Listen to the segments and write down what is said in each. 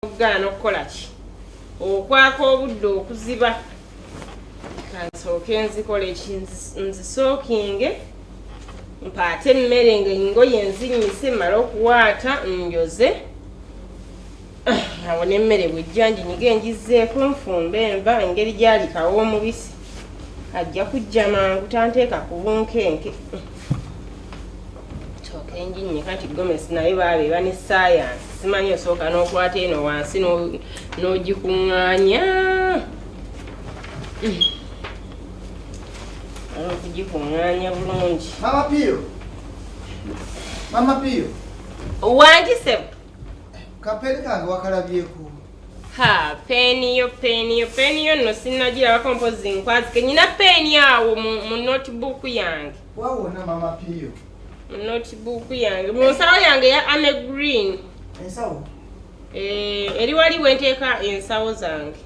Ogana okukola ki okwaka obudde okuziba kansooke nzikole nzisookinge mpaate emmere ng'engoye nzinyise mmale okuwaata njoze awo n'emmere bw'ejja nginyige ngizeeko nfumbe enva engeri gy'alikawo omubisi ajja kujja mangu tanteeka ku bunkenke tooke nginyika nti gomesi naye baabeeba ne saayansi simanyi osooka n'okwata eno wansi n'ogikuŋŋaanya okugikuŋŋaanya bulungi. Mama Pio wangisebo kapere kange wakalabyeko. Ha, peeni yo nno sinnagirabako mpozi nkwazike nyina peeni awo mu notebook yange. Wawona Mama Pio mu notebook yange mu nsawo yange ya ame green. Ensawo eri wali wenteeka ensawo zange.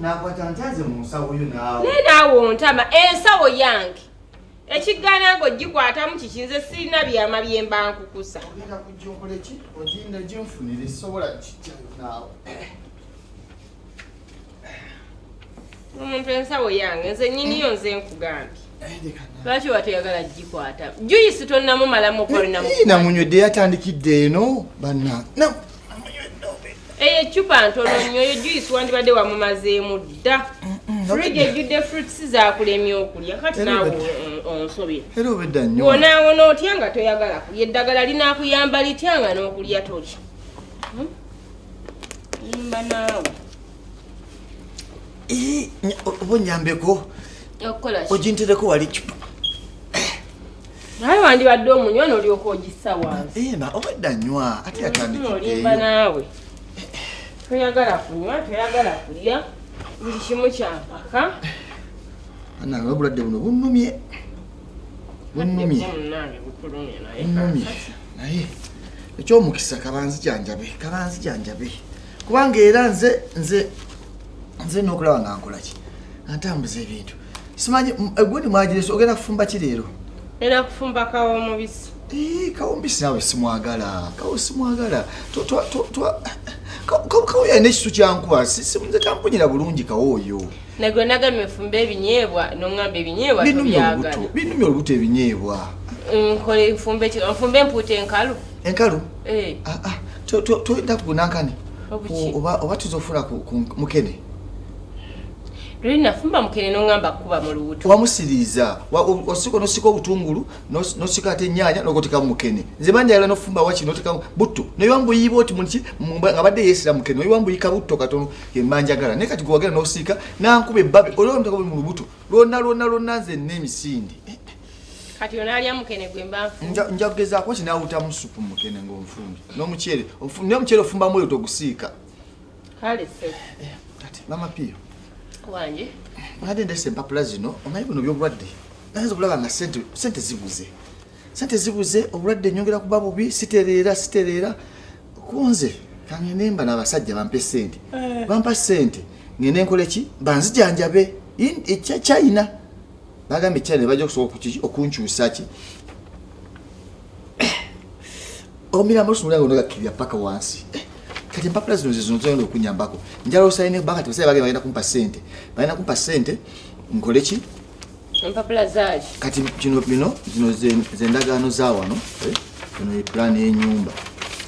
Nakwata ntaze mu nsawo yo naawe. Naawe ontama ensawo yange ekigaana ng'ogikwatamu kikinze sirina byama byemba nkukusa. Ogenda kujja okole ki? Ogenda gyenfunire sobola kijjayo naawe. Omuntu ensawo yange nze nnyiniyo nze nkugambye. Lwaki wateyagala gikwata? Juice tonnamumalamu okolinamu. Namunywedde yatandikidde eno banna. Ecupa ntono nnyo yo juice wandibadde wamumazeemu dda. Fridge ejjudde fruits zaakulemya okulya kati naawe onsobye. Era obedda nnyo. Wonaawona otya nga toyagala kulya eddagala linaakuyamba litya nga n'okulya toli. Yimba naawe. Obonyambeko. Okukola ki? Ogintereko wali cupa. Naye wandibadde omunywa n'olyoka ogissa wansi. Obedda nnywa ate yatandikidde. Olimba naawe. Toyagala kunywa, toyagala kulya. Buli kimu kyampaka. Nawe obulwadde buno bunnumye. Bunnumye. Naye ekyomukisa kabanzijanjabe. Kubanga era nze n'okulaba nga nkola ki? Ntambuza ebintu. Simanyi egundi mwagirese ogenda kufumba ki leero? Era kufumba kawo omubisi. Kawo omubisi nawe simwagala. Kawo simwagala. Kawo yalina ekisu kyankuba nze kampunyira bulungi kawo oyo. Negwe nagamye fumba ebinyeebwa n'oŋŋamba ebinyeebwa tobyagala. Binumya olubuto ebinyeebwa. Nkole nfumbe empuuta enkalu. Enkalu? Toyita kunankani? Oba tuzofuula ku mukene? Luli nafumba mukene n'oŋŋamba kuba mu lubuto. Wamusiriiza. Nosika obutungulu, nosika ate ennyaanya n'okotekamu mukene. Nze banjagala n'ofumba waki n'otekamu butto. Noyiwambuyiiba oti munki nga badde yeesira mukene. Noyiwambuyika butto katono emmanjagala. Naye kati gwewagala n'osiika n'ankuba ebbabe olwo muteka mu lubuto. Lwonna nze n'emisindi. Kati onaalya mukene gwe mba nfumba. Nja kugezaako kinaawutamu supu mukene ng'onfumbi. N'omuceere. N'omuceere ofumbamu oyo togusiika. Kale se. Kati Mama Pio. Wanje mwade ndese empapula zino omanyi bino by'obulwadde nazo kulaba nga sente zibuze obulwadde nyongera kuba bubi sitereera kunze kange nemba n'abasajja bampe sente bampa sente ngende nkole ki banzijanjabe China bagambe China bajja okusobola okunkyusa ki omira amasumula ngono gakirya paka wansi kati empapula zino zizonzonga okunyambako njala osayine banka tebasaba bagenda kumpa sente balina kumpa sente nkole ki empapula zaaki kati bino zendagaano za wano eno plan y'ennyumba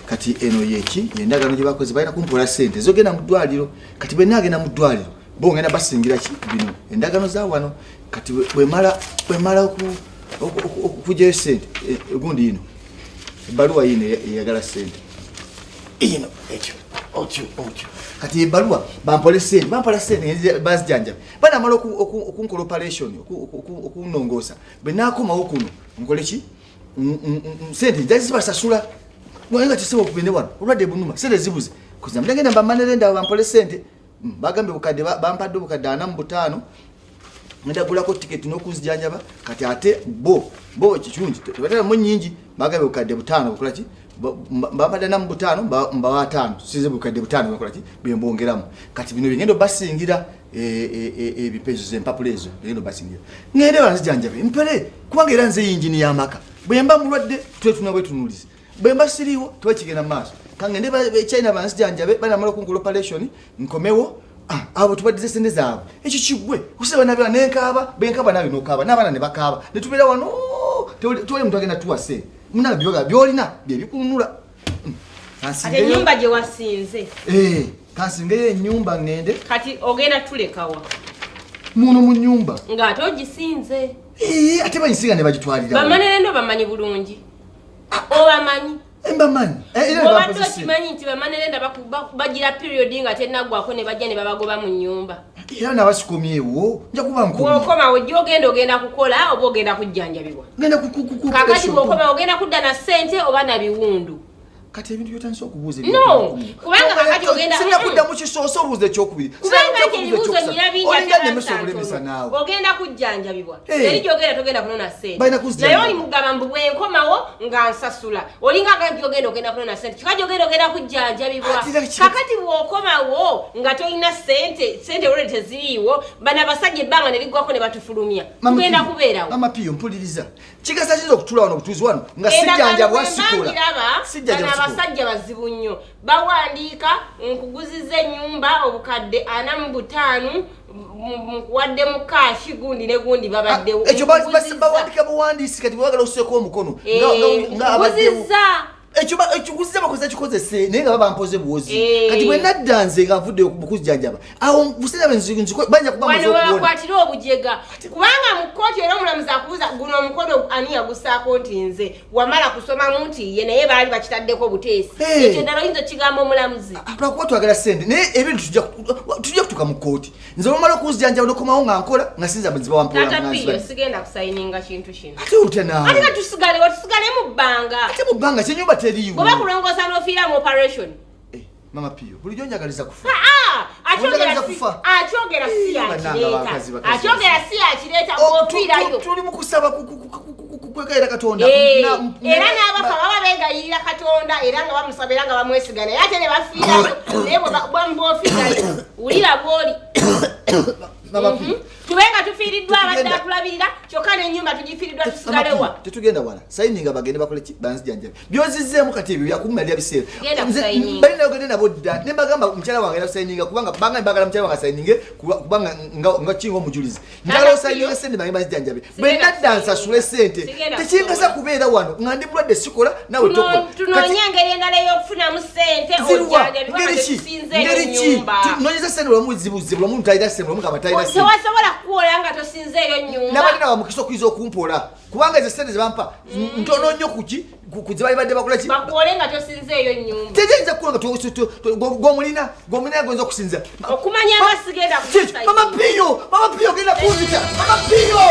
kati eno yeki yendagaano gye bakoze balina kumpola sente zogenda mu ddwaliro kati bwe naagenda mu ddwaliro bo ngenda basingira ki bino endagaano za wano kati bwe mala okujjayo sente gundi ino ebbaluwa yino eyagala sente ino ekyo otyo kati ebaluwa bampola sente bazijanjabe banamala okunkola operation okunongosa benakomawo kuno nkole ki sente njazi zibasasula nga kisebo okugende wano olwadde bunuma sente zibuze kuza mutagenda bamanere ndawo bampole sente bagambe bukadde bampadde obukadde 45 ndagulako tiketi n'okunzijanjaba kati ate bo ekirungi tebateramu nnyingi bagambe bukadde 5 bukola ki mbampada na mbutano mbawa 5 size bukadde 5 bakola ki bembongeramu kati bino bigendo basingira ebipezo zempapulezo bigendo basingira ngende banzijanjabe mpere kubanga era nze yinjini ya maka bwemba mulwadde twetuna bwe tunulize bemba siriwo twekigenda maaso kangende ba China bansijanjabe banamala kunkola operation nkomewo abo tubadize sente zaabwe ekyo kigwe usebe nabyo nenkaba benkaba nabi nokaba nabana ne bakaba netubera wano tole mtu agenda tuwase muna byoga byolina bye bikununula ate nyumba je wasinze kasinge nyumba ngende kati ogenda tulekawa muno mu nyumba nga togisinze ate banyisinga ne bagitwalira bamanene ndo bamanyi bulungi obamanyi embamanyi obadde okimanyi nti bamanene nda bagira period nga tennaggwako ne bajja ne babagoba mu nyumba era nabasikomyewo nja kuba nkomye bw'okoma wejja ogenda kukola oba ogenda kujjanjabibwa kakati bw'okoma ogenda kudda na ssente oba na biwundu kati ebintu byotandise okubuuza no kubanga kakati ogenda singa kudda mu kisooso obuuza ekyokubiri kubanga ebibuuzo nyina bingi ogenda kujjanjabibwa eri gyogenda togenda kunona ssente naye oli mugamba mbu bwenkomawo nga nsasula olinga agati ogenda kunona ssente kikati ogenda kujjanjabibwa kakati bw'okomawo nga tolina ssente olwole teziriiwo bana basajja ebbanga ne liggwako ne batufulumya tugenda kubeerawo mama piyo mpuliriza kigasa kiza okutula wano okutuuzi wano nga sijjanjabwa sikola sijjanjabwa abasajja bazibu nnyo bawandiika nkuguziza ennyumba obukadde 45 wadde mu kaashi gundi ne gundi babaddewo ekyo bawandika buwandiisi kati bwagala osuseeko omukono nkuguziza ekyo kuziza bakoze kikozese naye nga baba mpoze buwozi kati bwe nadda nze nga nvudde okuzijjanjaba awo busenya banja kuba wano bakwatira obujega kubanga mu kkooti era omulamuzi akubuuza guno omukono ani yagusaako nti nze wamala kusomamu nti ye naye baali bakitaddeko buteesi ekyo ddala oyinza okigamba omulamuzi lwakuba twagala ssente naye ebintu tujja kutuuka mu kkooti nze bamala okuzijjanjaba nokomawo nga nkola nga sinza buziba wampolatapiyo sigenda kusayininga kintu kino ate otya naawe ate ka tusigale mu bbanga ate mu bbanga kyenyumba teriiwo oba kulongoosa n'ofiira mu operation mama piyo bulijjo njagaliza kufa akyogera si yakireeta bwofiirayo tuli mu kusaba kwegayira Katonda era n'abafa baba begayirira Katonda era nga bamusaba era nga bamwesiga naye ate ne bafiirayo naye bwofiirayo wulira bwoli tubenga tufiiriddwa abadde atulabirira kyokka n'ennyumba tugifiiriddwa tusigalewa tetugenda wala sayininga bagende bakole ki banzijanjabe byozizzeemu kati ebyo byakumalira biseera balina ogende nabo dda ne mbagamba mukyala wange era sayininga kubanga banga mbagala mukyala wange sayininge kubanga nga kinga omujulizi njagala osayininga sente bange banzijanjabe bwe nadda nsasule sente tekingasa kubeera wano nga ndi bulwadde sikola nawe tokola tunoonya engeri endala ey'okufunamu sente ngeri ki nonyeza sente bulamu zibuze bulamu talina sente bulamu kaba talina sente tewasobola kuwola nga tosinzeeyo nnyumba nabalina bamukisa okuyinza okumpola kubanga ezo sente zebampa ntono nnyo kuki kuzibali badde bakola ki bakuwole nga tosinzeeyo nnyumba tegeyinza kukola nga gwomulina goyinza okusinza okumanya abasigenda mama piyo genda kunzita mama piyo